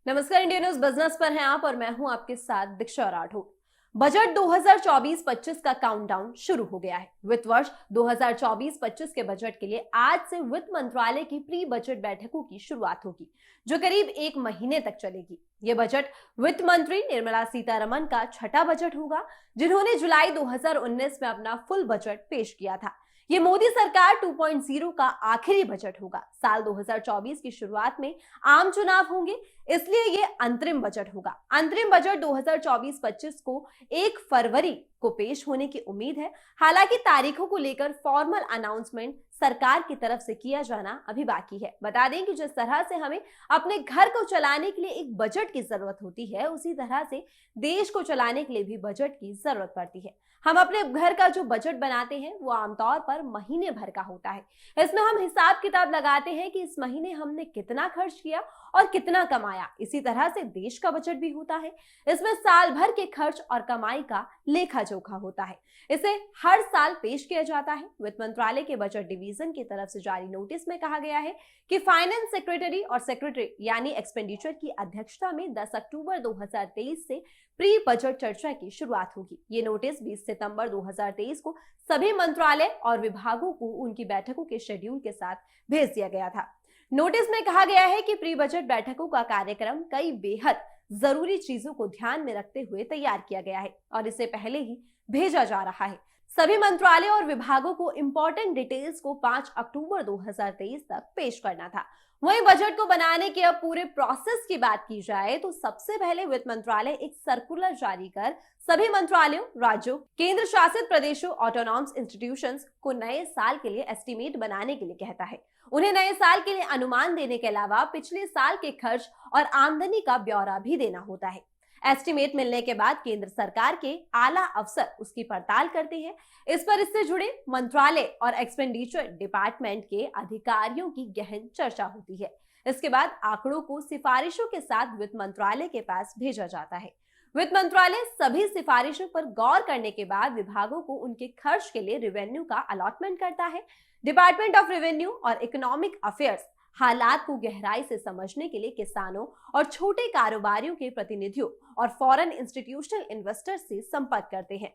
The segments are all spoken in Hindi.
नमस्कार, इंडिया न्यूज बिजनेस पर हैं आप और मैं हूं आपके साथ दीक्षा राठौर। बजट 2024-25 का काउंटडाउन शुरू हो गया है। वित्त वर्ष 2024-25 के बजट के लिए आज से वित्त मंत्रालय की प्री बजट बैठकों की शुरुआत होगी, जो करीब एक महीने तक चलेगी। ये बजट वित्त मंत्री निर्मला सीतारमण का छठा बजट होगा, जिन्होंने जुलाई 2019 में अपना फुल बजट पेश किया था। ये मोदी सरकार 2.0 का आखिरी बजट होगा। साल 2024 की शुरुआत में आम चुनाव होंगे, इसलिए ये अंतरिम बजट होगा। अंतरिम बजट 2024-25 को 1 फरवरी को पेश होने की उम्मीद है। हालांकि तारीखों को लेकर फॉर्मल अनाउंसमेंट सरकार की तरफ से किया जाना अभी बाकी है। बता दें कि जिस तरह से हमें अपने घर को चलाने के लिए एक बजट की जरूरत होती है, उसी तरह से देश को चलाने के लिए भी बजट की जरूरत पड़ती है। हम अपने घर का जो बजट बनाते हैं वो आमतौर पर महीने भर का होता है। इसमें हम हिसाब किताब लगाते हैं कि इस महीने हमने कितना खर्च किया और कितना कमाया। इसी तरह से देश का बजट भी होता है। इसमें साल भर के खर्च और कमाई का लेखा जोखा होता है। इसे हर साल पेश किया जाता है। वित्त मंत्रालय के बजट डिवीजन की तरफ से जारी नोटिस में कहा गया है कि फाइनेंस सेक्रेटरी और सेक्रेटरी यानी एक्सपेंडिचर की अध्यक्षता में 10 अक्टूबर 2023 से प्री बजट चर्चा की शुरुआत होगी। ये नोटिस 20 सितंबर 2023 को सभी मंत्रालय और विभागों को उनकी बैठकों के शेड्यूल के साथ भेज दिया गया था। नोटिस में कहा गया है कि प्री बजट बैठकों का कार्यक्रम कई बेहद जरूरी चीजों को ध्यान में रखते हुए तैयार किया गया है और इसे पहले ही भेजा जा रहा है। सभी मंत्रालय और विभागों को इंपॉर्टेंट डिटेल्स को 5 अक्टूबर 2023 तक पेश करना था। वहीं बजट को बनाने के अब पूरे प्रोसेस की बात की जाए तो सबसे पहले वित्त मंत्रालय एक सर्कुलर जारी कर सभी मंत्रालयों, राज्यों, केंद्र शासित प्रदेशों, ऑटोनॉमस इंस्टीट्यूशंस को नए साल के लिए एस्टीमेट बनाने के लिए कहता है। उन्हें नए साल के लिए अनुमान देने के अलावा पिछले साल के खर्च और आमदनी का ब्यौरा भी देना होता है। एस्टीमेट मिलने के बाद केंद्र सरकार के आला अफसर उसकी पड़ताल करते हैं। इस पर इससे जुड़े मंत्रालय और एक्सपेंडिचर डिपार्टमेंट के अधिकारियों की गहन चर्चा होती है। इसके बाद आंकड़ों को सिफारिशों के साथ वित्त मंत्रालय के पास भेजा जाता है। वित्त मंत्रालय सभी सिफारिशों पर गौर करने के बाद विभागों को उनके खर्च के लिए रेवेन्यू का अलॉटमेंट करता है। डिपार्टमेंट ऑफ रेवेन्यू और इकोनॉमिक अफेयर्स हालात को गहराई से समझने के लिए किसानों और छोटे कारोबारियों के प्रतिनिधियों और फॉरेन इंस्टीट्यूशनल इन्वेस्टर्स से संपर्क करते हैं।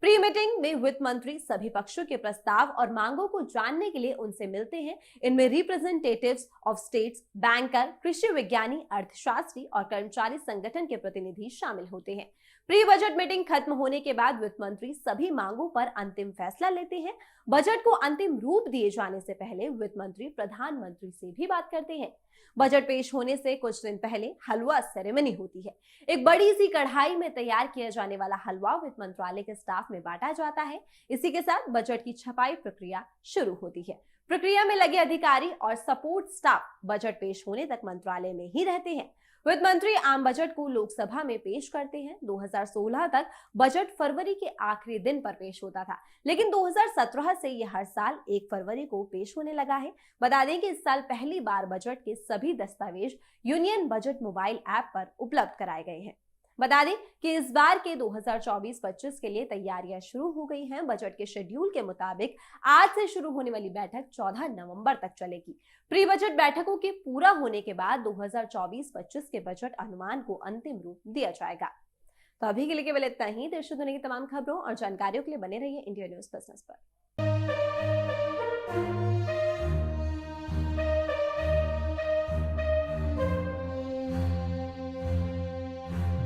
प्री मीटिंग में वित्त मंत्री सभी पक्षों के प्रस्ताव और मांगों को जानने के लिए उनसे मिलते हैं। इनमें रिप्रेजेंटेटिव्स ऑफ स्टेट्स, बैंकर, कृषि विज्ञानी, अर्थशास्त्री और कर्मचारी संगठन के प्रतिनिधि शामिल होते हैं। प्री बजट मीटिंग खत्म होने के बाद वित्त मंत्री सभी मांगों पर अंतिम फैसला लेते हैं। बजट को अंतिम रूप दिए जाने से पहले वित्त मंत्री प्रधानमंत्री से भी बात करते हैं। बजट पेश होने से कुछ दिन पहले हलवा सेरेमनी होती है। एक बड़ी सी कढ़ाई में तैयार किया जाने वाला हलवा वित्त मंत्रालय के स्टाफ में बांटा जाता है। इसी के साथ बजट की छपाई प्रक्रिया शुरू होती है। प्रक्रिया में लगे अधिकारी और सपोर्ट स्टाफ बजट पेश होने तक मंत्रालय में ही रहते हैं। वित्त मंत्री आम बजट को लोकसभा में पेश करते हैं। 2016 तक बजट फरवरी के आखिरी दिन पर पेश होता था, लेकिन 2017 से यह हर साल 1 फरवरी को पेश होने लगा है। बता दें कि इस साल पहली बार बजट के सभी दस्तावेज यूनियन बजट मोबाइल ऐप पर उपलब्ध कराए गए हैं। बता दें कि इस बार के 2024-25 के लिए तैयारियां शुरू हो गई हैं। बजट के शेड्यूल के मुताबिक आज से शुरू होने वाली बैठक 14 नवंबर तक चलेगी। प्री बजट बैठकों के पूरा होने के बाद 2024-25 के बजट अनुमान को अंतिम रूप दिया जाएगा। तो अभी के लिए केवल इतना ही। देश दुनिया की तमाम खबरों और जानकारियों के लिए बने रहिए इंडिया न्यूज बिजनेस पर।